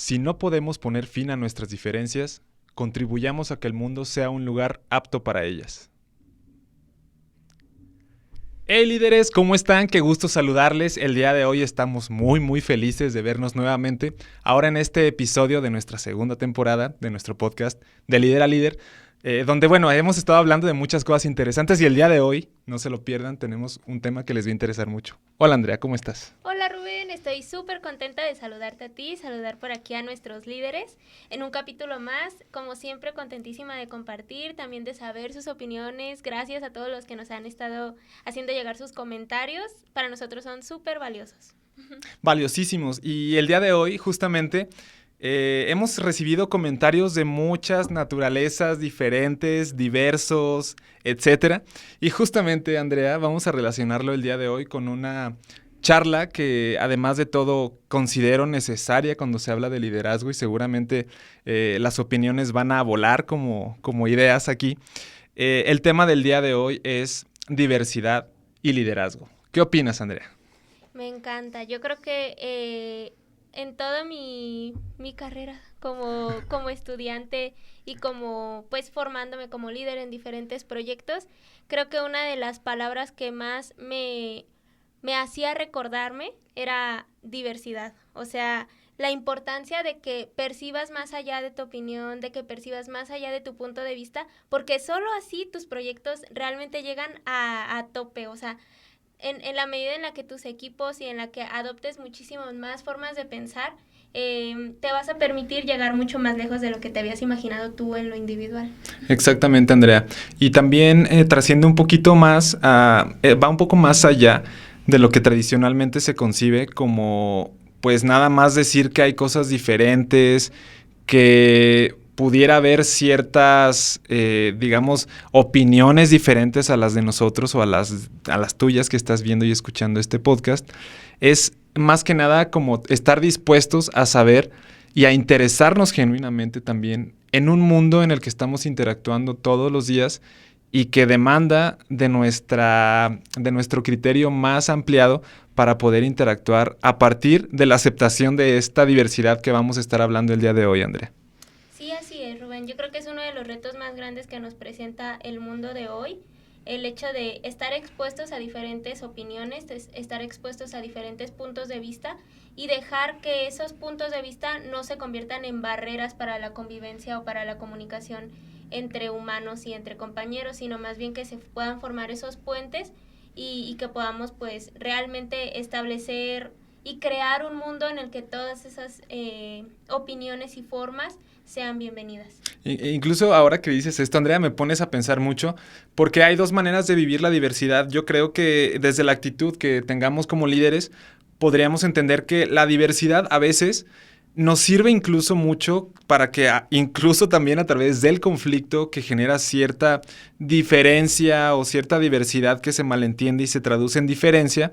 Si no podemos poner fin a nuestras diferencias, contribuyamos a que el mundo sea un lugar apto para ellas. Hey líderes, ¿cómo están? Qué gusto saludarles. El día de hoy estamos muy felices de vernos nuevamente. Ahora en este episodio de nuestra segunda temporada de nuestro podcast de Líder a Líder, donde hemos estado hablando de muchas cosas interesantes y el día de hoy, no se lo pierdan, tenemos un tema que les va a interesar mucho. Hola Andrea, ¿cómo estás? Hola Rubén, estoy súper contenta de saludarte a ti, saludar por aquí a nuestros líderes en un capítulo más, como siempre contentísima de compartir, también de saber sus opiniones, gracias a todos los que nos han estado haciendo llegar sus comentarios, para nosotros son súper valiosos. Valiosísimos, y el día de hoy justamente hemos recibido comentarios de muchas naturalezas diferentes, diversos, etcétera, y justamente Andrea vamos a relacionarlo el día de hoy con una charla que además de todo considero necesaria cuando se habla de liderazgo y seguramente las opiniones van a volar como ideas aquí. El tema del día de hoy es diversidad y liderazgo. ¿Qué opinas, Andrea? Me encanta, yo creo que en toda mi carrera como estudiante y como pues formándome como líder en diferentes proyectos, creo que una de las palabras que más me hacía recordarme era diversidad. O sea, la importancia de que percibas más allá de tu opinión, de que percibas más allá de tu punto de vista, porque solo así tus proyectos realmente llegan a tope. O sea, en la medida en la que tus equipos y en la que adoptes muchísimas más formas de pensar, te vas a permitir llegar mucho más lejos de lo que te habías imaginado tú en lo individual. Exactamente, Andrea. Y también trasciende un poquito más, va un poco más allá de lo que tradicionalmente se concibe como, pues nada más decir que hay cosas diferentes, que pudiera haber ciertas, digamos, opiniones diferentes a las de nosotros o a las tuyas que estás viendo y escuchando este podcast. Es más que nada como estar dispuestos a saber y a interesarnos genuinamente también en un mundo en el que estamos interactuando todos los días y que demanda de nuestro criterio más ampliado para poder interactuar a partir de la aceptación de esta diversidad que vamos a estar hablando el día de hoy, Andrea. Sí, así es, Rubén. Yo creo que es uno de los retos más grandes que nos presenta el mundo de hoy, el hecho de estar expuestos a diferentes opiniones, estar expuestos a diferentes puntos de vista y dejar que esos puntos de vista no se conviertan en barreras para la convivencia o para la comunicación entre humanos y entre compañeros, sino más bien que se puedan formar esos puentes y que podamos pues realmente establecer y crear un mundo en el que todas esas opiniones y formas sean bienvenidas. Incluso ahora que dices esto, Andrea, me pones a pensar mucho, porque hay dos maneras de vivir la diversidad. Yo creo que desde la actitud que tengamos como líderes, podríamos entender que la diversidad a veces nos sirve incluso mucho para que incluso también a través del conflicto que genera cierta diferencia o cierta diversidad que se malentiende y se traduce en diferencia,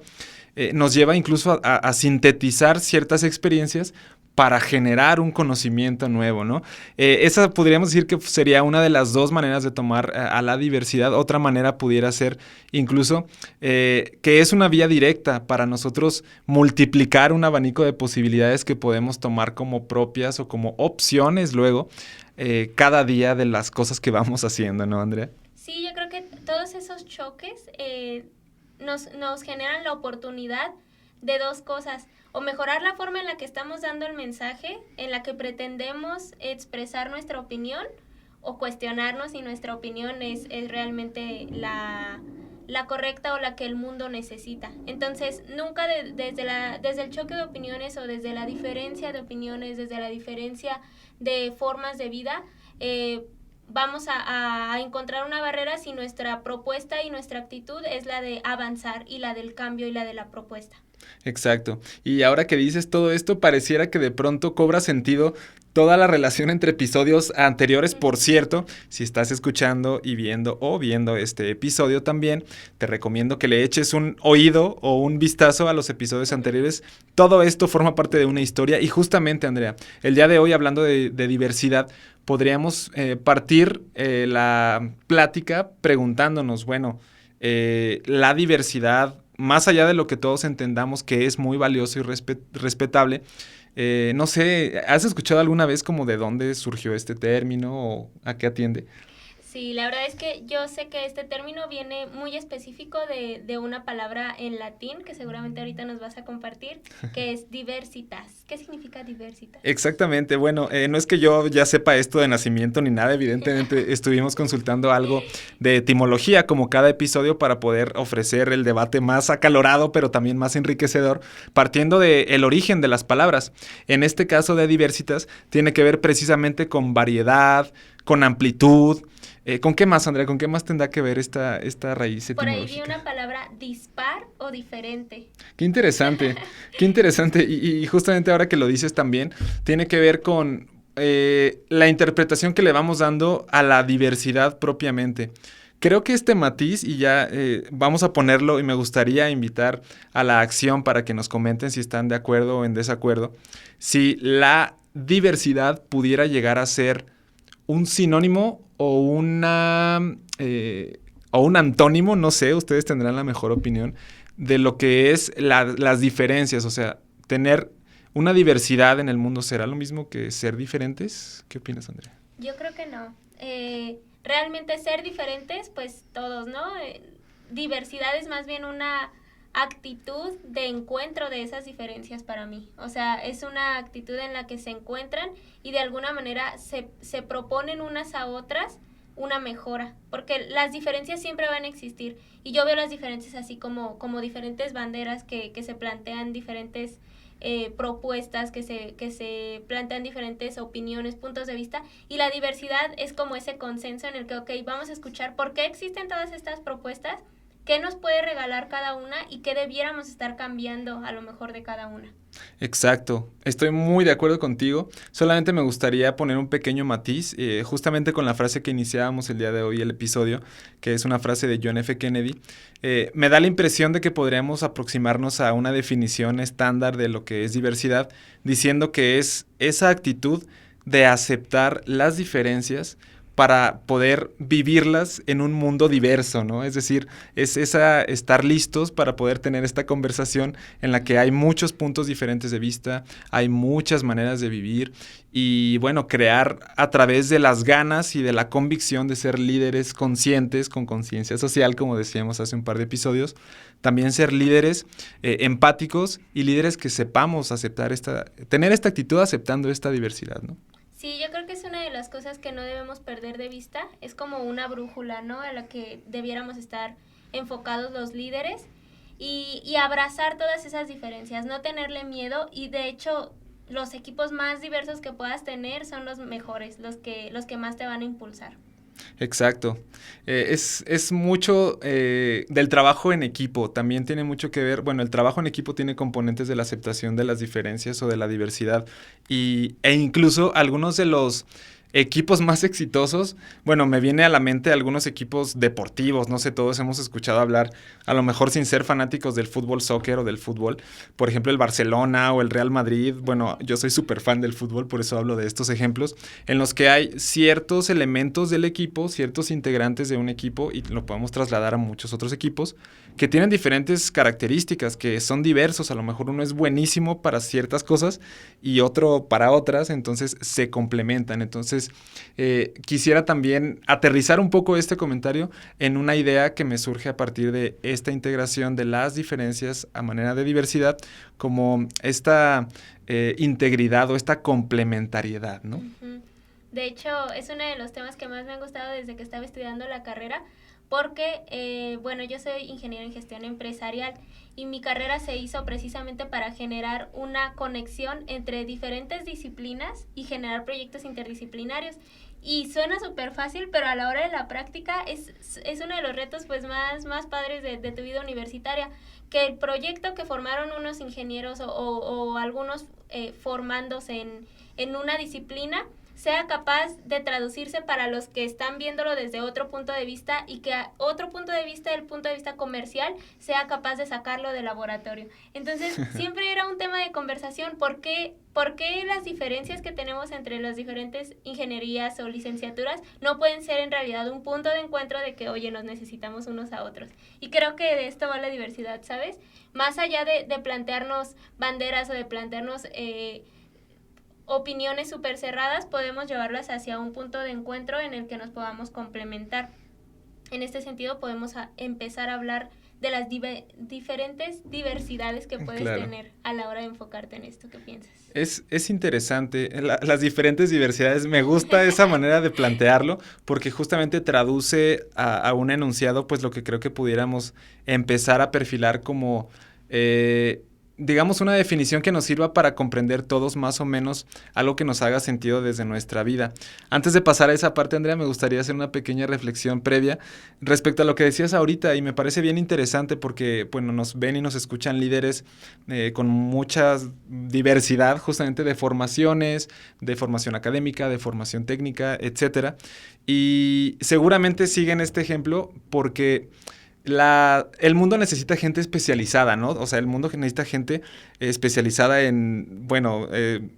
nos lleva incluso a sintetizar ciertas experiencias para generar un conocimiento nuevo, ¿no? Esa podríamos decir que sería una de las dos maneras de tomar a la diversidad. Otra manera pudiera ser incluso que es una vía directa para nosotros multiplicar un abanico de posibilidades que podemos tomar como propias o como opciones luego cada día de las cosas que vamos haciendo, ¿no, Andrea? Sí, yo creo que todos esos choques nos generan la oportunidad de dos cosas: o mejorar la forma en la que estamos dando el mensaje, en la que pretendemos expresar nuestra opinión, o cuestionarnos si nuestra opinión es realmente la correcta o la que el mundo necesita. Entonces, nunca desde el choque de opiniones o desde la diferencia de opiniones, desde la diferencia de formas de vida, vamos a encontrar una barrera si nuestra propuesta y nuestra actitud es la de avanzar y la del cambio y la de la propuesta. Exacto. Y ahora que dices todo esto, pareciera que de pronto cobra sentido toda la relación entre episodios anteriores. Por cierto, si estás escuchando y viendo este episodio también, te recomiendo que le eches un oído o un vistazo a los episodios anteriores. Todo esto forma parte de una historia y justamente, Andrea, el día de hoy hablando de diversidad, podríamos partir la plática preguntándonos, la diversidad, más allá de lo que todos entendamos que es muy valioso y respetable, No sé, ¿has escuchado alguna vez como de dónde surgió este término o a qué atiende? Sí, la verdad es que yo sé que este término viene muy específico de una palabra en latín que seguramente ahorita nos vas a compartir, que es diversitas. ¿Qué significa diversitas? Exactamente, bueno, no es que yo ya sepa esto de nacimiento ni nada, evidentemente estuvimos consultando algo de etimología como cada episodio para poder ofrecer el debate más acalorado pero también más enriquecedor, partiendo del origen de las palabras. En este caso de diversitas tiene que ver precisamente con variedad, con amplitud. ¿Con qué más, Andrea? ¿Con qué más tendrá que ver esta raíz Por ahí vi etimológica? una palabra dispar o diferente. Qué interesante, qué interesante. Y justamente ahora que lo dices también, tiene que ver con la interpretación que le vamos dando a la diversidad propiamente. Creo que este matiz, y ya vamos a ponerlo, y me gustaría invitar a la acción para que nos comenten si están de acuerdo o en desacuerdo, si la diversidad pudiera llegar a ser un sinónimo o un antónimo, no sé, ustedes tendrán la mejor opinión, de lo que es las diferencias, o sea, tener una diversidad en el mundo, ¿será lo mismo que ser diferentes? ¿Qué opinas, Andrea? Yo creo que no. Realmente ser diferentes, pues todos, ¿no? Diversidad es más bien una actitud de encuentro de esas diferencias para mí. O sea, es una actitud en la que se encuentran y de alguna manera se proponen unas a otras una mejora, porque las diferencias siempre van a existir y yo veo las diferencias así como diferentes banderas que se plantean diferentes propuestas, que se plantean diferentes opiniones, puntos de vista, y la diversidad es como ese consenso en el que, ok, vamos a escuchar por qué existen todas estas propuestas, qué nos puede regalar cada una y qué debiéramos estar cambiando a lo mejor de cada una. Exacto, estoy muy de acuerdo contigo. Solamente me gustaría poner un pequeño matiz, justamente con la frase que iniciábamos el día de hoy el episodio, que es una frase de John F. Kennedy. Me da la impresión de que podríamos aproximarnos a una definición estándar de lo que es diversidad, diciendo que es esa actitud de aceptar las diferencias para poder vivirlas en un mundo diverso, ¿no? Es decir, es estar listos para poder tener esta conversación en la que hay muchos puntos diferentes de vista, hay muchas maneras de vivir y, bueno, crear a través de las ganas y de la convicción de ser líderes conscientes, con conciencia social, como decíamos hace un par de episodios, también ser líderes empáticos y líderes que sepamos aceptar tener esta actitud aceptando esta diversidad, ¿no? Sí, yo creo que es una de las cosas que no debemos perder de vista. Es como una brújula, ¿no? A la que debiéramos estar enfocados los líderes y abrazar todas esas diferencias, no tenerle miedo y de hecho los equipos más diversos que puedas tener son los mejores, los que más te van a impulsar. Exacto. Es mucho del trabajo en equipo. También tiene mucho que ver, bueno, el trabajo en equipo tiene componentes de la aceptación de las diferencias o de la diversidad. E incluso algunos de los equipos más exitosos, bueno, me viene a la mente algunos equipos deportivos, no sé, todos hemos escuchado hablar, a lo mejor sin ser fanáticos del fútbol, soccer o del fútbol, por ejemplo el Barcelona o el Real Madrid, bueno, yo soy súper fan del fútbol, por eso hablo de estos ejemplos, en los que hay ciertos elementos del equipo, ciertos integrantes de un equipo, y lo podemos trasladar a muchos otros equipos, que tienen diferentes características, que son diversos, a lo mejor uno es buenísimo para ciertas cosas y otro para otras, entonces se complementan, entonces quisiera también aterrizar un poco este comentario en una idea que me surge a partir de esta integración de las diferencias a manera de diversidad, como esta integridad o esta complementariedad, ¿no? Uh-huh. De hecho, es uno de los temas que más me han gustado desde que estaba estudiando la carrera, porque, bueno, yo soy ingeniera en gestión empresarial y mi carrera se hizo precisamente para generar una conexión entre diferentes disciplinas y generar proyectos interdisciplinarios. Y suena súper fácil, pero a la hora de la práctica es uno de los retos pues más padres de tu vida universitaria, que el proyecto que formaron unos ingenieros o algunos formándose en una disciplina sea capaz de traducirse para los que están viéndolo desde otro punto de vista y que a otro punto de vista, el punto de vista comercial, sea capaz de sacarlo del laboratorio. Entonces, siempre era un tema de conversación. ¿Por qué las diferencias que tenemos entre las diferentes ingenierías o licenciaturas no pueden ser en realidad un punto de encuentro de que, oye, nos necesitamos unos a otros? Y creo que de esto va la diversidad, ¿sabes? Más allá de plantearnos banderas o de plantearnos opiniones súper cerradas, podemos llevarlas hacia un punto de encuentro en el que nos podamos complementar. En este sentido, podemos empezar a hablar de las diferentes diversidades que puedes tener a la hora de enfocarte en esto. ¿Qué piensas? Es interesante, las diferentes diversidades, me gusta esa manera de plantearlo, porque justamente traduce a un enunciado, pues lo que creo que pudiéramos empezar a perfilar como, digamos, una definición que nos sirva para comprender todos más o menos algo que nos haga sentido desde nuestra vida. Antes de pasar a esa parte, Andrea, me gustaría hacer una pequeña reflexión previa respecto a lo que decías ahorita, y me parece bien interesante porque, bueno, nos ven y nos escuchan líderes con mucha diversidad justamente de formaciones, de formación académica, de formación técnica, etcétera. Y seguramente siguen este ejemplo porque el mundo necesita gente especializada, ¿no? O sea, el mundo necesita gente especializada en, bueno,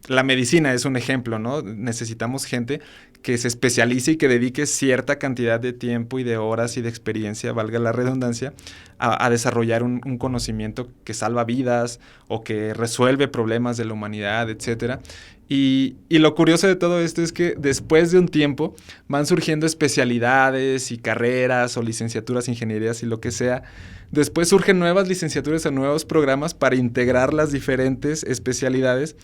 la medicina es un ejemplo, ¿no? Necesitamos gente que se especialice y que dedique cierta cantidad de tiempo y de horas y de experiencia, valga la redundancia, a desarrollar un conocimiento que salva vidas o que resuelve problemas de la humanidad, etcétera. Y lo curioso de todo esto es que después de un tiempo van surgiendo especialidades y carreras o licenciaturas, ingenierías y lo que sea. Después surgen nuevas licenciaturas o nuevos programas para integrar las diferentes especialidades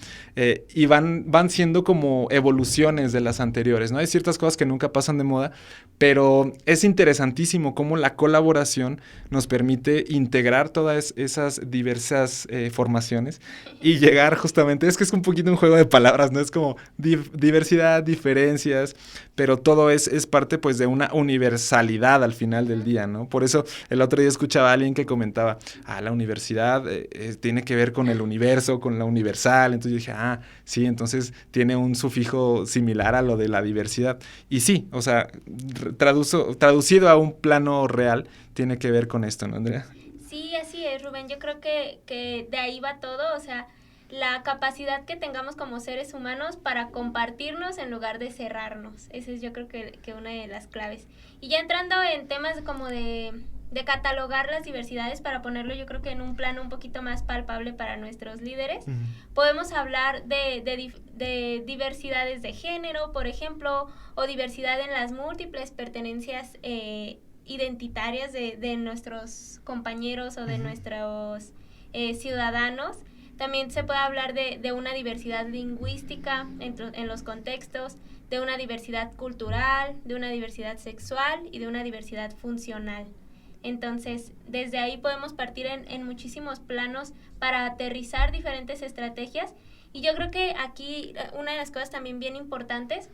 y van siendo como evoluciones de las anteriores, ¿no? Hay ciertas cosas que nunca pasan de moda, pero es interesantísimo cómo la colaboración nos permite integrar todas esas diversas formaciones y llegar justamente, es que es un poquito un juego de palabras, ¿no? Es como diversidad, diferencias, pero todo es parte pues de una universalidad al final del día, ¿no? Por eso el otro día escuchaba a alguien que comentaba, la universidad tiene que ver con el universo, con la universal, entonces yo dije, sí, entonces tiene un sufijo similar a lo de la diversidad. Y sí, o sea, traducido a un plano real, tiene que ver con esto, ¿no, Andrea? Sí, así es, Rubén. Yo creo que de ahí va todo, o sea, la capacidad que tengamos como seres humanos para compartirnos en lugar de cerrarnos. Esa es yo creo que una de las claves. Y ya entrando en temas como de catalogar las diversidades, para ponerlo yo creo que en un plano un poquito más palpable para nuestros líderes, podemos hablar de diversidades de género, por ejemplo, o diversidad en las múltiples pertenencias identitarias de nuestros compañeros o de nuestros ciudadanos. También se puede hablar de una diversidad lingüística en los contextos, de una diversidad cultural, de una diversidad sexual y de una diversidad funcional. Entonces, desde ahí podemos partir en muchísimos planos para aterrizar diferentes estrategias. Y yo creo que aquí una de las cosas también bien importantes,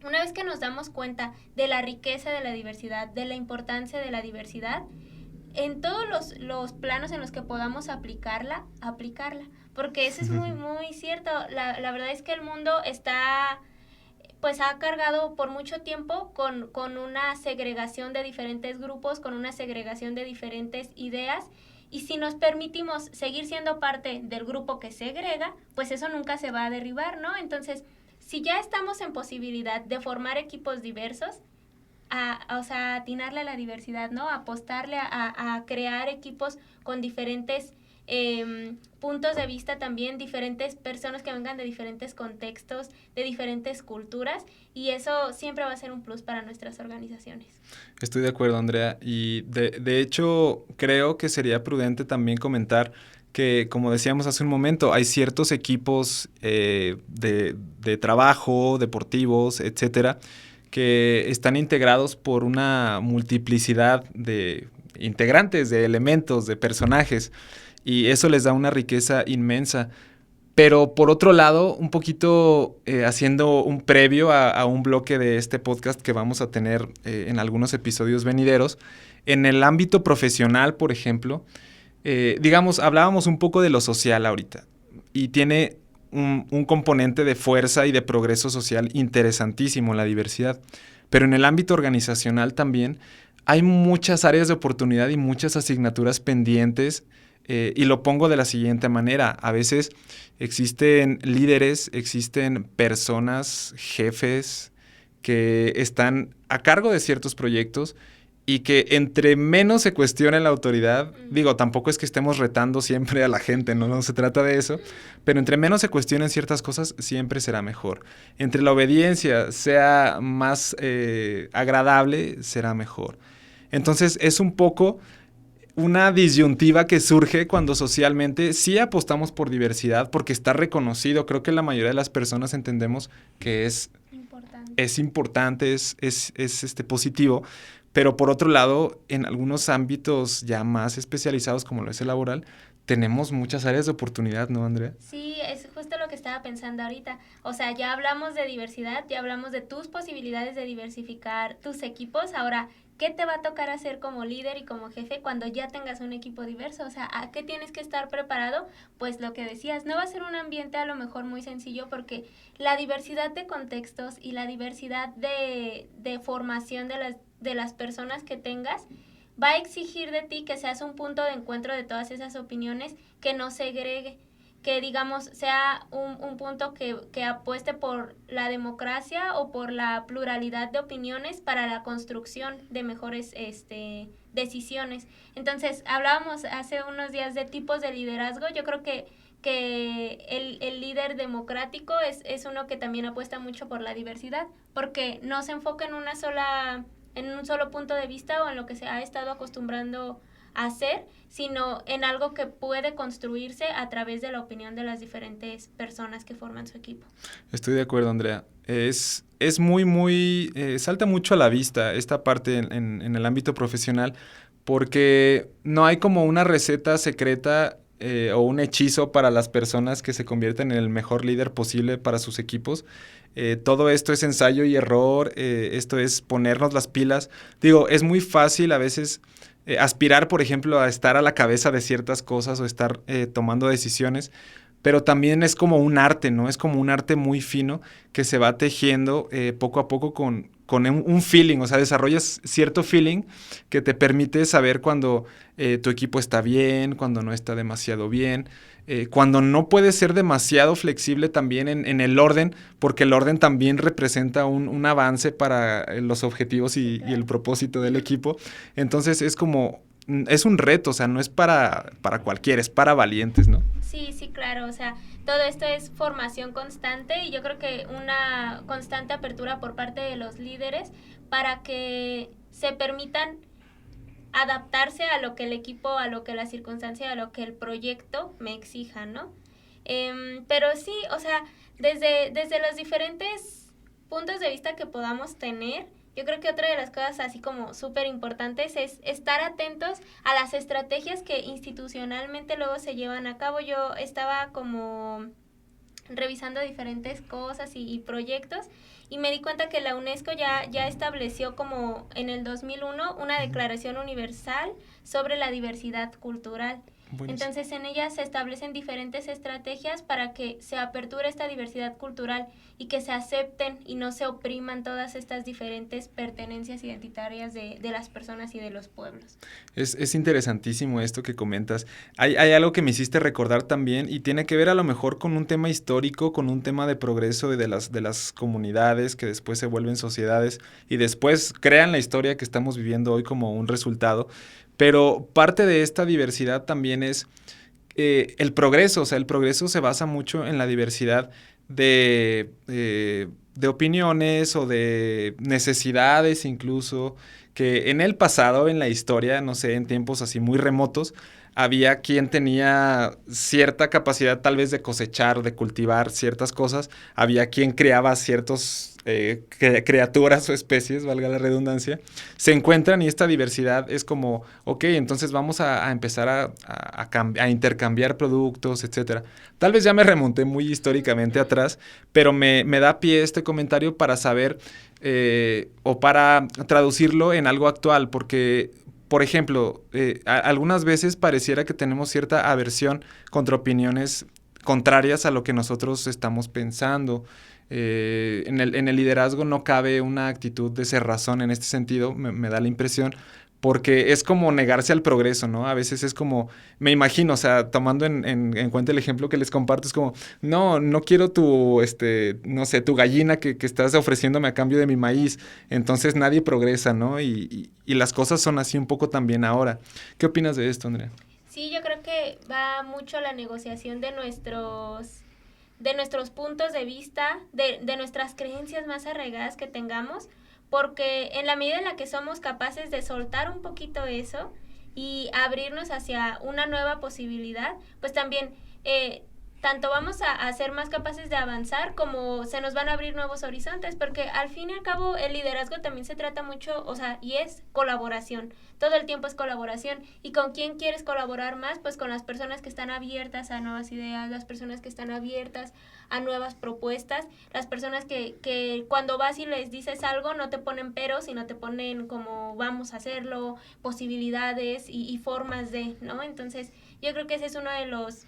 una vez que nos damos cuenta de la riqueza de la diversidad, de la importancia de la diversidad, en todos los planos en los que podamos aplicarla, porque eso es muy, muy cierto. La verdad es que el mundo pues ha cargado por mucho tiempo con una segregación de diferentes grupos, con una segregación de diferentes ideas, y si nos permitimos seguir siendo parte del grupo que segrega, pues eso nunca se va a derribar, ¿no? Entonces, si ya estamos en posibilidad de formar equipos diversos, o sea, atinarle a la diversidad, ¿no? Apostarle a crear equipos con diferentes puntos de vista también, diferentes personas que vengan de diferentes contextos, de diferentes culturas, y eso siempre va a ser un plus para nuestras organizaciones. Estoy de acuerdo, Andrea, y de hecho creo que sería prudente también comentar que, como decíamos hace un momento, hay ciertos equipos de trabajo, deportivos, etcétera, que están integrados por una multiplicidad de integrantes, de elementos, de personajes, y eso les da una riqueza inmensa. Pero por otro lado, un poquito haciendo un previo a un bloque de este podcast que vamos a tener en algunos episodios venideros, en el ámbito profesional, por ejemplo, digamos, hablábamos un poco de lo social ahorita, y tiene un componente de fuerza y de progreso social interesantísimo la diversidad. Pero en el ámbito organizacional también hay muchas áreas de oportunidad y muchas asignaturas pendientes, y lo pongo de la siguiente manera. A veces existen líderes, existen personas, jefes, que están a cargo de ciertos proyectos y que entre menos se cuestione la autoridad, digo, tampoco es que estemos retando siempre a la gente, no se trata de eso, pero entre menos se cuestionen ciertas cosas, siempre será mejor. Entre la obediencia sea más agradable, será mejor. Entonces es un poco una disyuntiva que surge cuando socialmente sí apostamos por diversidad, porque está reconocido. Creo que la mayoría de las personas entendemos que es importante, es positivo, pero por otro lado, en algunos ámbitos ya más especializados, como lo es el laboral, tenemos muchas áreas de oportunidad, ¿no, Andrea? Sí, es justo lo que estaba pensando ahorita. O sea, ya hablamos de diversidad, ya hablamos de tus posibilidades de diversificar tus equipos. Ahora, ¿qué te va a tocar hacer como líder y como jefe cuando ya tengas un equipo diverso? O sea, ¿a qué tienes que estar preparado? Pues lo que decías, no va a ser un ambiente a lo mejor muy sencillo, porque la diversidad de contextos y la diversidad de formación de las personas que tengas va a exigir de ti que seas un punto de encuentro de todas esas opiniones, que no segregue, que digamos sea un punto que apueste por la democracia o por la pluralidad de opiniones para la construcción de mejores decisiones. Entonces, hablábamos hace unos días de tipos de liderazgo. Yo creo que el líder democrático es uno que también apuesta mucho por la diversidad, porque no se enfoca en un solo punto de vista o en lo que se ha estado acostumbrando a hacer, sino en algo que puede construirse a través de la opinión de las diferentes personas que forman su equipo. Estoy de acuerdo, Andrea. Es muy, salta mucho a la vista esta parte en el ámbito profesional, porque no hay como una receta secreta o un hechizo para las personas que se convierten en el mejor líder posible para sus equipos. Todo esto es ensayo y error, esto es ponernos las pilas. Digo, es muy fácil a veces aspirar, por ejemplo, a estar a la cabeza de ciertas cosas o estar tomando decisiones, pero también es como un arte, ¿no? Es como un arte muy fino que se va tejiendo poco a poco con un feeling, o sea, desarrollas cierto feeling que te permite saber cuando tu equipo está bien, cuando no está demasiado bien, cuando no puede ser demasiado flexible también en el orden, porque el orden también representa un avance para los objetivos y el propósito del equipo. Entonces es como, es un reto, o sea, no es para cualquiera, es para valientes, ¿no? Sí, claro, o sea, todo esto es formación constante y yo creo que una constante apertura por parte de los líderes para que se permitan adaptarse a lo que el equipo, a lo que la circunstancia, a lo que el proyecto me exija, ¿no? Pero sí, o sea, desde los diferentes puntos de vista que podamos tener, yo creo que otra de las cosas así como súper importantes es estar atentos a las estrategias que institucionalmente luego se llevan a cabo. Yo estaba como revisando diferentes cosas y proyectos y me di cuenta que la UNESCO ya estableció como en el 2001 una declaración universal sobre la diversidad cultural. Buenísimo. Entonces en ella se establecen diferentes estrategias para que se aperture esta diversidad cultural y que se acepten y no se opriman todas estas diferentes pertenencias identitarias de las personas y de los pueblos. Es interesantísimo esto que comentas. Hay algo que me hiciste recordar también y tiene que ver a lo mejor con un tema histórico, con un tema de progreso de las comunidades que después se vuelven sociedades y después crean la historia que estamos viviendo hoy como un resultado. Pero parte de esta diversidad también es el progreso, o sea, el progreso se basa mucho en la diversidad de opiniones o de necesidades incluso, que en el pasado, en la historia, no sé, en tiempos así muy remotos, había quien tenía cierta capacidad tal vez de cosechar, de cultivar ciertas cosas, había quien creaba ciertos criaturas o especies, valga la redundancia, se encuentran y esta diversidad es como, ok, entonces vamos a empezar a intercambiar productos, etcétera. Tal vez ya me remonté muy históricamente atrás, pero me da pie este comentario para saber o para traducirlo en algo actual, porque por ejemplo, algunas veces pareciera que tenemos cierta aversión contra opiniones contrarias a lo que nosotros estamos pensando. En el liderazgo no cabe una actitud de cerrazón en este sentido, me da la impresión, porque es como negarse al progreso, ¿no? A veces es como, me imagino, o sea, tomando en cuenta el ejemplo que les comparto, es como, no quiero tu, no sé, tu gallina que estás ofreciéndome a cambio de mi maíz, entonces nadie progresa, ¿no? Y las cosas son así un poco también ahora. ¿Qué opinas de esto, Andrea? Sí, yo creo que va mucho la negociación de nuestros puntos de vista, de nuestras creencias más arraigadas que tengamos, porque en la medida en la que somos capaces de soltar un poquito eso y abrirnos hacia una nueva posibilidad, pues también tanto vamos a ser más capaces de avanzar como se nos van a abrir nuevos horizontes, porque al fin y al cabo el liderazgo también se trata mucho, o sea, y es colaboración. Todo el tiempo es colaboración. ¿Y con quién quieres colaborar más? Pues con las personas que están abiertas a nuevas ideas, las personas que están abiertas a nuevas propuestas, las personas que cuando vas y les dices algo no te ponen peros, sino te ponen como vamos a hacerlo, posibilidades y formas de, ¿no? Entonces yo creo que ese es uno de los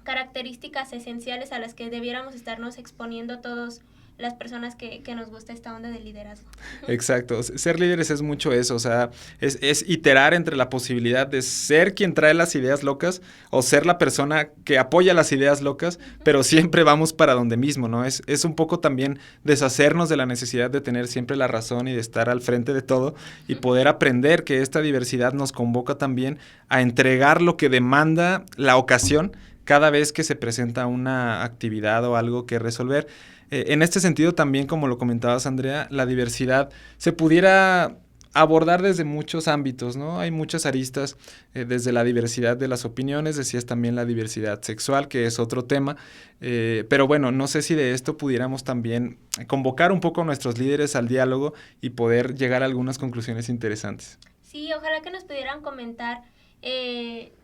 características esenciales a las que debiéramos estarnos exponiendo todos las personas que nos gusta esta onda del liderazgo. Exacto, ser líderes es mucho eso, o sea, es iterar entre la posibilidad de ser quien trae las ideas locas o ser la persona que apoya las ideas locas, pero siempre vamos para donde mismo, ¿no? Es un poco también deshacernos de la necesidad de tener siempre la razón y de estar al frente de todo y poder aprender que esta diversidad nos convoca también a entregar lo que demanda la ocasión cada vez que se presenta una actividad o algo que resolver. En este sentido también, como lo comentabas, Andrea, la diversidad se pudiera abordar desde muchos ámbitos, ¿no? Hay muchas aristas, desde la diversidad de las opiniones, decías también la diversidad sexual, que es otro tema, pero bueno, no sé si de esto pudiéramos también convocar un poco a nuestros líderes al diálogo y poder llegar a algunas conclusiones interesantes. Sí, ojalá que nos pudieran comentar,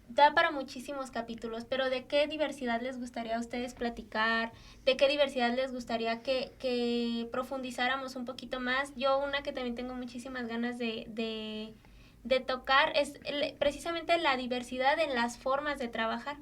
da para muchísimos capítulos, pero ¿de qué diversidad les gustaría a ustedes platicar? ¿De qué diversidad les gustaría que profundizáramos un poquito más? Yo una que también tengo muchísimas ganas de tocar es precisamente la diversidad en las formas de trabajar.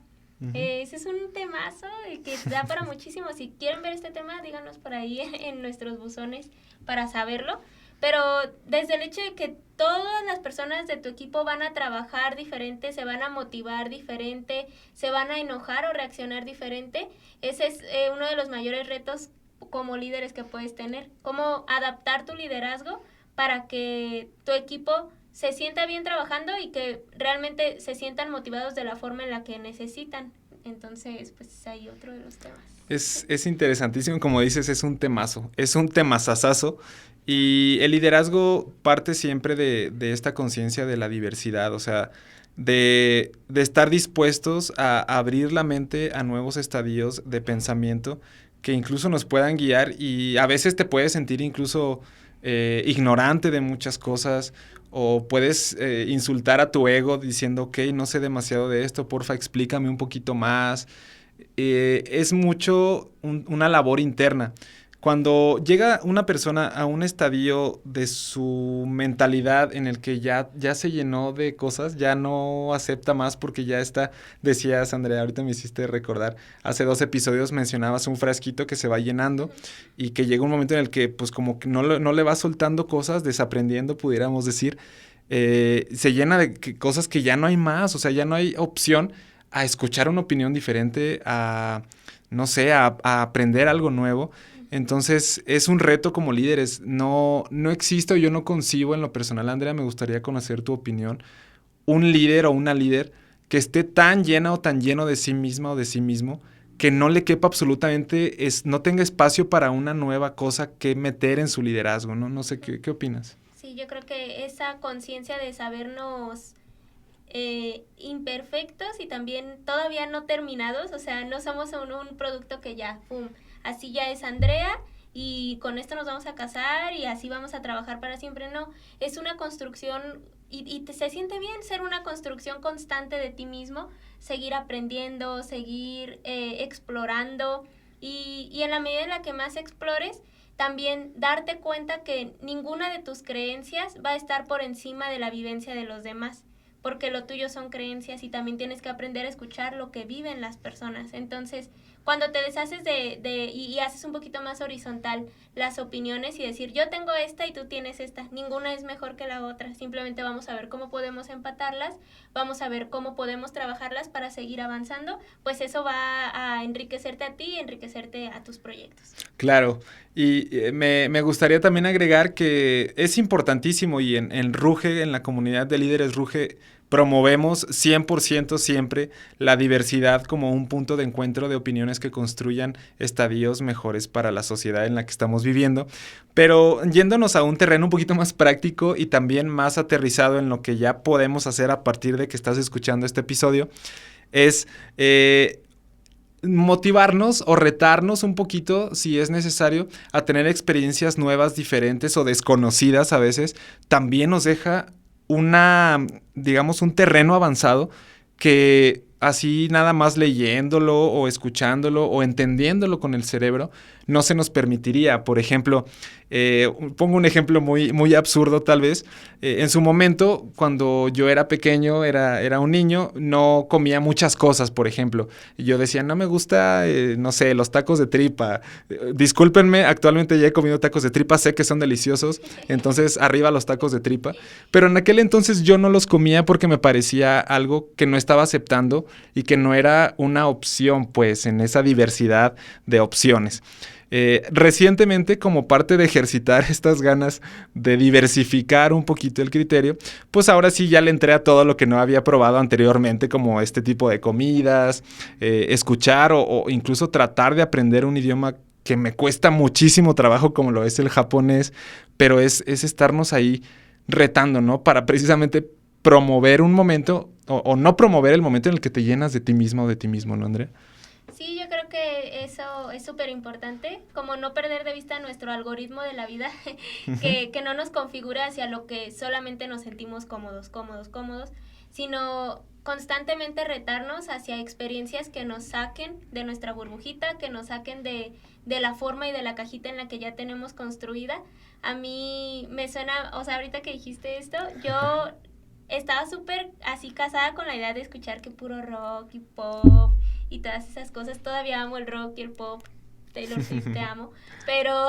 Ese es un temazo que da para muchísimo. Si quieren ver este tema, díganos por ahí en nuestros buzones para saberlo. Pero desde el hecho de que todas las personas de tu equipo van a trabajar diferente, se van a motivar diferente, se van a enojar o reaccionar diferente, ese es uno de los mayores retos como líderes que puedes tener. Cómo adaptar tu liderazgo para que tu equipo se sienta bien trabajando y que realmente se sientan motivados de la forma en la que necesitan. Entonces, pues hay otro de los temas. Es interesantísimo, como dices, es un temazo, es un temazazazo. Y el liderazgo parte siempre de esta conciencia de la diversidad, o sea, de estar dispuestos a abrir la mente a nuevos estadios de pensamiento que incluso nos puedan guiar y a veces te puedes sentir incluso ignorante de muchas cosas o puedes insultar a tu ego diciendo, ok, no sé demasiado de esto, porfa, explícame un poquito más. Es mucho una labor interna. Cuando llega una persona a un estadio de su mentalidad en el que ya se llenó de cosas, ya no acepta más porque ya está, decías Andrea, ahorita me hiciste recordar, hace 2 episodios mencionabas un frasquito que se va llenando y que llega un momento en el que pues como que no le va soltando cosas, desaprendiendo pudiéramos decir, se llena de cosas que ya no hay más, o sea, ya no hay opción a escuchar una opinión diferente, no sé, a aprender algo nuevo. Entonces, es un reto como líderes. No existe, yo no concibo en lo personal, Andrea, me gustaría conocer tu opinión. Un líder o una líder que esté tan llena o tan lleno de sí misma o de sí mismo que no le quepa absolutamente, no tenga espacio para una nueva cosa que meter en su liderazgo, ¿no? No sé, ¿qué opinas? Sí, yo creo que esa conciencia de sabernos imperfectos y también todavía no terminados, o sea, no somos un producto que ya, pum, así ya es Andrea y con esto nos vamos a casar y así vamos a trabajar para siempre, no, es una construcción y se siente bien ser una construcción constante de ti mismo, seguir aprendiendo, seguir explorando y en la medida en la que más explores, también darte cuenta que ninguna de tus creencias va a estar por encima de la vivencia de los demás, porque lo tuyo son creencias y también tienes que aprender a escuchar lo que viven las personas. Entonces, cuando te deshaces y haces un poquito más horizontal las opiniones y decir, yo tengo esta y tú tienes esta, ninguna es mejor que la otra, simplemente vamos a ver cómo podemos empatarlas, vamos a ver cómo podemos trabajarlas para seguir avanzando, pues eso va a enriquecerte a ti y enriquecerte a tus proyectos. Claro, y me gustaría también agregar que es importantísimo y en Ruge, en la comunidad de líderes Ruge, promovemos 100% siempre la diversidad como un punto de encuentro de opiniones que construyan estadios mejores para la sociedad en la que estamos viviendo. Pero yéndonos a un terreno un poquito más práctico y también más aterrizado en lo que ya podemos hacer a partir de que estás escuchando este episodio, es motivarnos o retarnos un poquito, si es necesario, a tener experiencias nuevas, diferentes o desconocidas a veces. También nos deja digamos, un terreno avanzado que así nada más leyéndolo o escuchándolo o entendiéndolo con el cerebro no se nos permitiría. Por ejemplo, pongo un ejemplo muy absurdo tal vez. En su momento, cuando yo era pequeño, era un niño, no comía muchas cosas, por ejemplo. Y yo decía, no me gusta, no sé, los tacos de tripa. Discúlpenme, actualmente ya he comido tacos de tripa, sé que son deliciosos, entonces arriba los tacos de tripa. Pero en aquel entonces yo no los comía porque me parecía algo que no estaba aceptando y que no era una opción, pues, en esa diversidad de opciones. Recientemente, como parte de ejercitar estas ganas de diversificar un poquito el criterio, pues ahora sí ya le entré a todo lo que no había probado anteriormente, como este tipo de comidas, escuchar o incluso tratar de aprender un idioma que me cuesta muchísimo trabajo, como lo es el japonés, pero es estarnos ahí retando, ¿no? Para precisamente promover un momento o no promover el momento en el que te llenas de ti misma o de ti mismo, ¿no, Andrea? Sí, yo creo que eso es súper importante, como no perder de vista nuestro algoritmo de la vida, que no nos configura hacia lo que solamente nos sentimos cómodos, sino constantemente retarnos hacia experiencias que nos saquen de nuestra burbujita, que nos saquen de la forma y de la cajita en la que ya tenemos construida. A mí me suena, o sea, ahorita que dijiste esto, yo estaba súper así casada con la idea de escuchar que puro rock y pop y todas esas cosas. Todavía amo el rock y el pop. Taylor Swift, te amo. Pero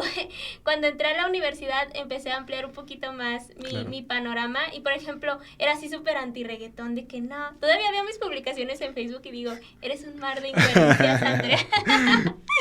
cuando entré a la universidad empecé a ampliar un poquito más mi panorama. Y, por ejemplo, era así súper anti-reggaetón, de que no. Todavía veo mis publicaciones en Facebook y digo, eres un mar de incoherencias, Andrea.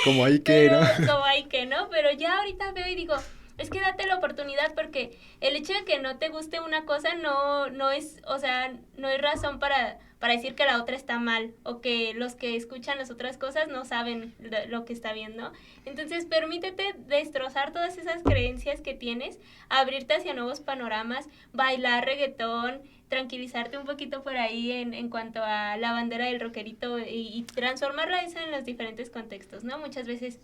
Como hay que, ¿no? Como hay que, ¿no? Pero ya ahorita veo y digo, es que date la oportunidad, porque el hecho de que no te guste una cosa no es, o sea, no es razón para decir que la otra está mal, o que los que escuchan las otras cosas no saben lo que está bien, ¿no? Entonces, permítete destrozar todas esas creencias que tienes, abrirte hacia nuevos panoramas, bailar reggaetón, tranquilizarte un poquito por ahí en cuanto a la bandera del rockerito y transformarla esa en los diferentes contextos, ¿no? Muchas veces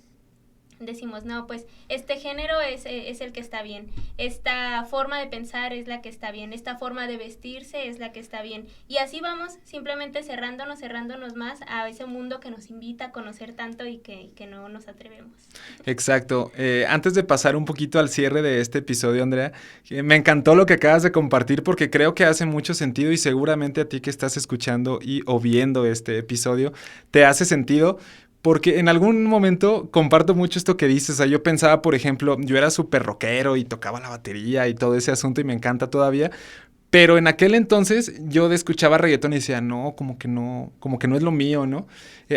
decimos, no, pues este género es el que está bien, esta forma de pensar es la que está bien, esta forma de vestirse es la que está bien, y así vamos simplemente cerrándonos más a ese mundo que nos invita a conocer tanto y que no nos atrevemos. Exacto. Antes de pasar un poquito al cierre de este episodio, Andrea, me encantó lo que acabas de compartir porque creo que hace mucho sentido y seguramente a ti que estás escuchando o viendo este episodio te hace sentido. Porque en algún momento comparto mucho esto que dices. O sea, yo pensaba, por ejemplo, yo era súper rockero y tocaba la batería y todo ese asunto y me encanta todavía. Pero en aquel entonces yo escuchaba reggaetón y decía, no, como que no es lo mío, ¿no?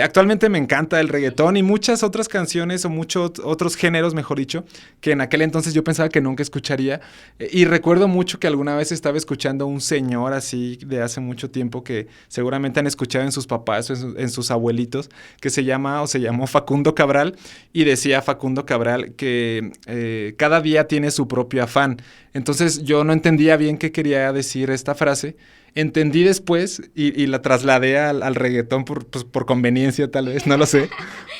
Actualmente me encanta el reggaetón y muchas otras canciones o muchos otros géneros, mejor dicho, que en aquel entonces yo pensaba que nunca escucharía. Y recuerdo mucho que alguna vez estaba escuchando a un señor así de hace mucho tiempo que seguramente han escuchado en sus papás o en sus abuelitos, que se llamó Facundo Cabral, y decía Facundo Cabral que cada día tiene su propio afán. Entonces yo no entendía bien qué quería decir esta frase. Entendí después y la trasladé al reggaetón por conveniencia tal vez, no lo sé.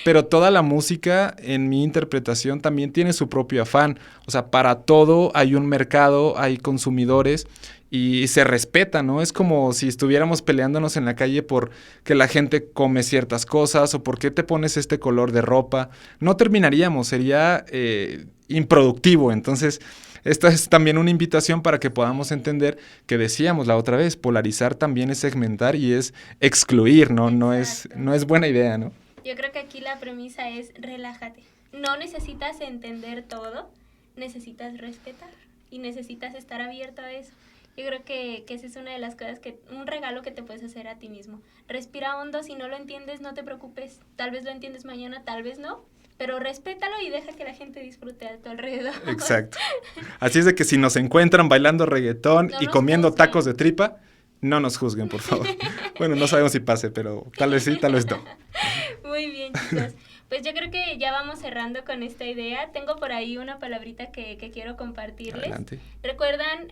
Pero toda la música en mi interpretación también tiene su propio afán. O sea, para todo hay un mercado, hay consumidores y se respeta, ¿no? Es como si estuviéramos peleándonos en la calle por que la gente come ciertas cosas o por qué te pones este color de ropa. No terminaríamos, sería improductivo. Entonces, esta es también una invitación para que podamos entender que decíamos la otra vez, polarizar también es segmentar y es excluir, ¿no? No es buena idea, ¿no? Yo creo que aquí la premisa es relájate. No necesitas entender todo, necesitas respetar y necesitas estar abierto a eso. Yo creo que esa es una de las cosas un regalo que te puedes hacer a ti mismo. Respira hondo, si no lo entiendes, no te preocupes. Tal vez lo entiendes mañana, tal vez no. Pero respétalo y deja que la gente disfrute a tu alrededor. Exacto. Así es de que si nos encuentran bailando reggaetón No y nos comiendo juzguen. tacos de tripa, no nos juzguen, por favor. Bueno, no sabemos si pase, pero tal vez sí, tal vez no. Muy bien, chicos. Pues yo creo que ya vamos cerrando con esta idea. Tengo por ahí una palabrita que quiero compartirles. Adelante. Recuerdan,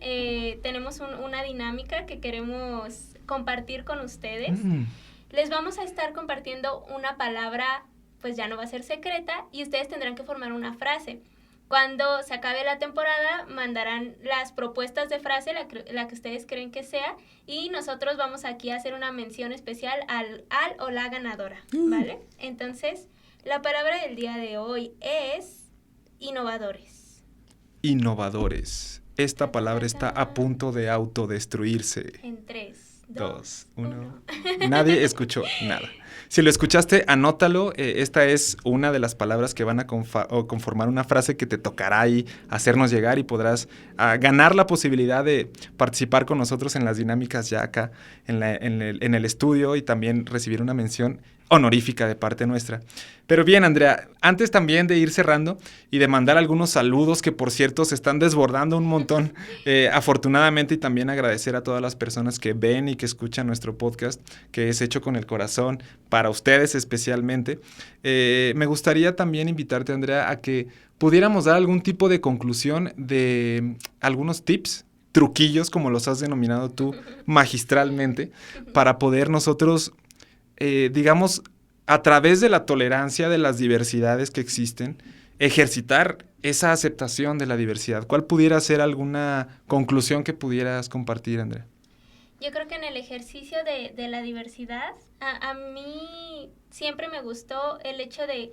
tenemos una dinámica que queremos compartir con ustedes. Les vamos a estar compartiendo una palabra, pues ya no va a ser secreta, y ustedes tendrán que formar una frase. Cuando se acabe la temporada, mandarán las propuestas de frase, la que ustedes creen que sea, y nosotros vamos aquí a hacer una mención especial al o la ganadora, ¿vale? Entonces, la palabra del día de hoy es innovadores. Innovadores. Esta palabra está a punto de autodestruirse. En 3, 2, 1. Nadie escuchó nada. Si lo escuchaste, anótalo. Esta es una de las palabras que van a conformar una frase que te tocará ahí hacernos llegar y podrás ganar la posibilidad de participar con nosotros en las dinámicas ya acá en el estudio y también recibir una mención honorífica de parte nuestra. Pero bien, Andrea, antes también de ir cerrando y de mandar algunos saludos que, por cierto, se están desbordando un montón, afortunadamente, y también agradecer a todas las personas que ven y que escuchan nuestro podcast, que es hecho con el corazón, para ustedes especialmente. Me gustaría también invitarte, Andrea, a que pudiéramos dar algún tipo de conclusión de algunos tips, truquillos, como los has denominado tú magistralmente, para poder nosotros digamos, a través de la tolerancia de las diversidades que existen, ejercitar esa aceptación de la diversidad. ¿Cuál pudiera ser alguna conclusión que pudieras compartir, Andrea? Yo creo que en el ejercicio de la diversidad, a mí siempre me gustó el hecho de,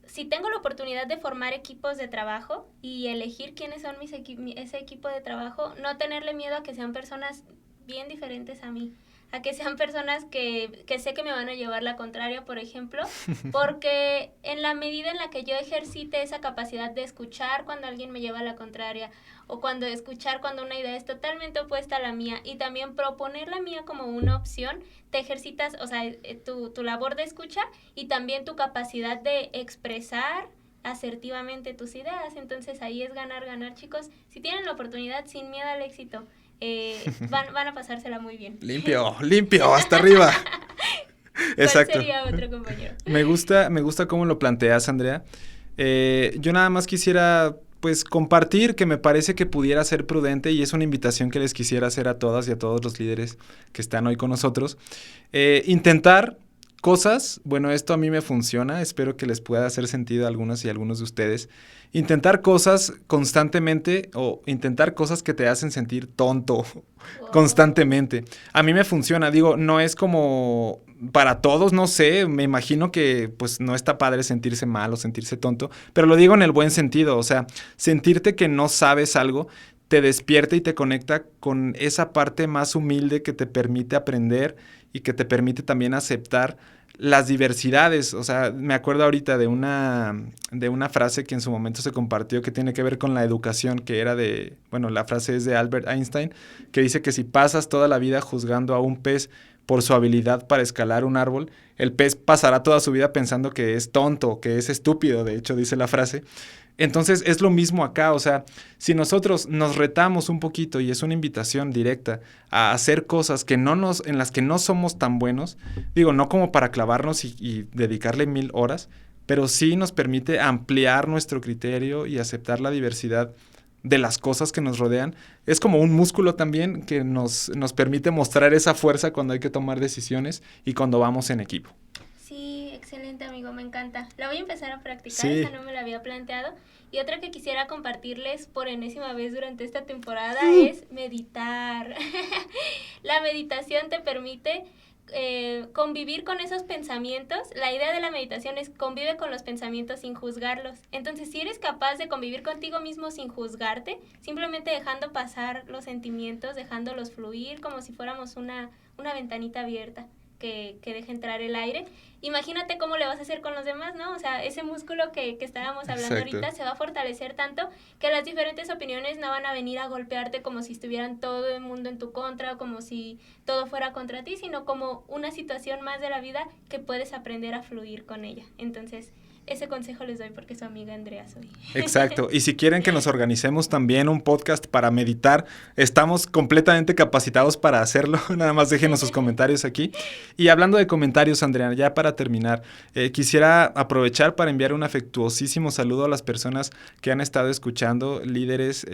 si tengo la oportunidad de formar equipos de trabajo y elegir quiénes son ese equipo de trabajo, no tenerle miedo a que sean personas bien diferentes a mí, a que sean personas que sé que me van a llevar la contraria, por ejemplo, porque en la medida en la que yo ejercite esa capacidad de escuchar cuando alguien me lleva la contraria, o cuando escuchar cuando una idea es totalmente opuesta a la mía, y también proponer la mía como una opción, te ejercitas, o sea, tu labor de escucha y también tu capacidad de expresar asertivamente tus ideas. Entonces ahí es ganar, ganar, chicos. Si tienen la oportunidad, sin miedo al éxito, van a pasársela muy bien. Limpio, hasta arriba. Exacto. ¿Cuál sería otro, compañero? Me gusta cómo lo planteas, Andrea. Yo nada más quisiera, pues, compartir que me parece que pudiera ser prudente, y es una invitación que les quisiera hacer a todas y a todos los líderes que están hoy con nosotros. Intentar cosas, bueno, esto a mí me funciona, espero que les pueda hacer sentido a algunas y a algunos de ustedes. Intentar cosas constantemente o intentar cosas que te hacen sentir tonto constantemente. A mí me funciona, digo, no es como para todos, no sé, me imagino que pues no está padre sentirse mal o sentirse tonto, pero lo digo en el buen sentido, o sea, sentirte que no sabes algo te despierta y te conecta con esa parte más humilde que te permite aprender y que te permite también aceptar las diversidades. O sea, me acuerdo ahorita de una frase que en su momento se compartió que tiene que ver con la educación, que era la frase es de Albert Einstein, que dice que si pasas toda la vida juzgando a un pez por su habilidad para escalar un árbol, el pez pasará toda su vida pensando que es tonto, que es estúpido, de hecho dice la frase. Entonces es lo mismo acá, o sea, si nosotros nos retamos un poquito, y es una invitación directa a hacer cosas en las que no somos tan buenos, digo, no como para clavarnos y dedicarle 1000 horas, pero sí nos permite ampliar nuestro criterio y aceptar la diversidad de las cosas que nos rodean. Es como un músculo también que nos permite mostrar esa fuerza cuando hay que tomar decisiones y cuando vamos en equipo. Sí, excelente, amigo, me encanta. La voy a empezar a practicar, Sí. esa no me la había planteado. Y otra que quisiera compartirles por enésima vez durante esta temporada es meditar. La meditación te permite convivir con esos pensamientos. La idea de la meditación es convive con los pensamientos sin juzgarlos. Entonces, si eres capaz de convivir contigo mismo sin juzgarte, simplemente dejando pasar los sentimientos, dejándolos fluir como si fuéramos una ventanita abierta. que deje entrar el aire. Imagínate cómo le vas a hacer con los demás, ¿no? O sea, ese músculo que estábamos hablando ahorita se va a fortalecer tanto que las diferentes opiniones no van a venir a golpearte como si estuvieran todo el mundo en tu contra o como si todo fuera contra ti, sino como una situación más de la vida que puedes aprender a fluir con ella. Entonces, ese consejo les doy porque su amiga Andrea soy. Exacto. Y si quieren que nos organicemos también un podcast para meditar, estamos completamente capacitados para hacerlo. Nada más déjenos sus comentarios aquí. Y hablando de comentarios, Andrea, ya para terminar, quisiera aprovechar para enviar un afectuosísimo saludo a las personas que han estado escuchando, líderes,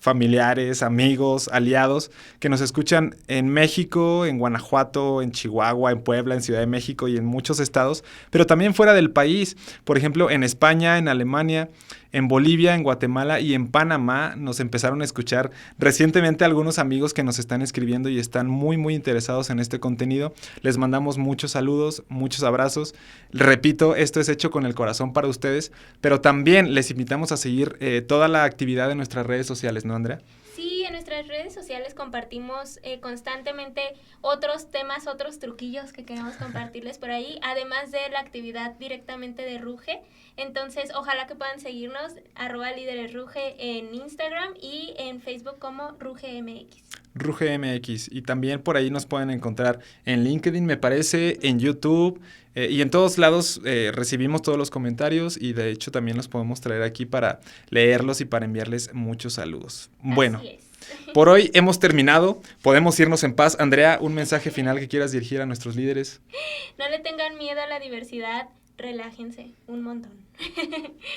familiares, amigos, aliados, que nos escuchan en México, en Guanajuato, en Chihuahua, en Puebla, en Ciudad de México y en muchos estados, pero también fuera del país. Por ejemplo, en España, en Alemania, en Bolivia, en Guatemala y en Panamá nos empezaron a escuchar recientemente algunos amigos que nos están escribiendo y están muy, muy interesados en este contenido. Les mandamos muchos saludos, muchos abrazos. Repito, esto es hecho con el corazón para ustedes, pero también les invitamos a seguir toda la actividad de nuestras redes sociales, ¿no, Andrea? Sí, en nuestras redes sociales compartimos constantemente otros temas, otros truquillos que queremos compartirles por ahí, además de la actividad directamente de Ruge. Entonces, ojalá que puedan seguirnos, @líderesruge en Instagram y en Facebook como RugeMX. RugeMX. Y también por ahí nos pueden encontrar en LinkedIn, me parece, en YouTube y en todos lados recibimos todos los comentarios y de hecho también los podemos traer aquí para leerlos y para enviarles muchos saludos. Bueno, así es. Por hoy hemos terminado, podemos irnos en paz. Andrea, un mensaje final que quieras dirigir a nuestros líderes. No le tengan miedo a la diversidad, relájense un montón.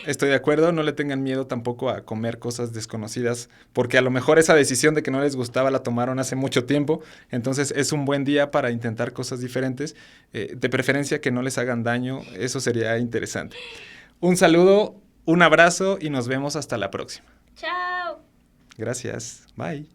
Estoy de acuerdo, no le tengan miedo tampoco a comer cosas desconocidas, porque a lo mejor esa decisión de que no les gustaba la tomaron hace mucho tiempo, entonces es un buen día para intentar cosas diferentes, de preferencia que no les hagan daño, eso sería interesante. Un saludo, un abrazo y nos vemos hasta la próxima. ¡Chao! Gracias, bye.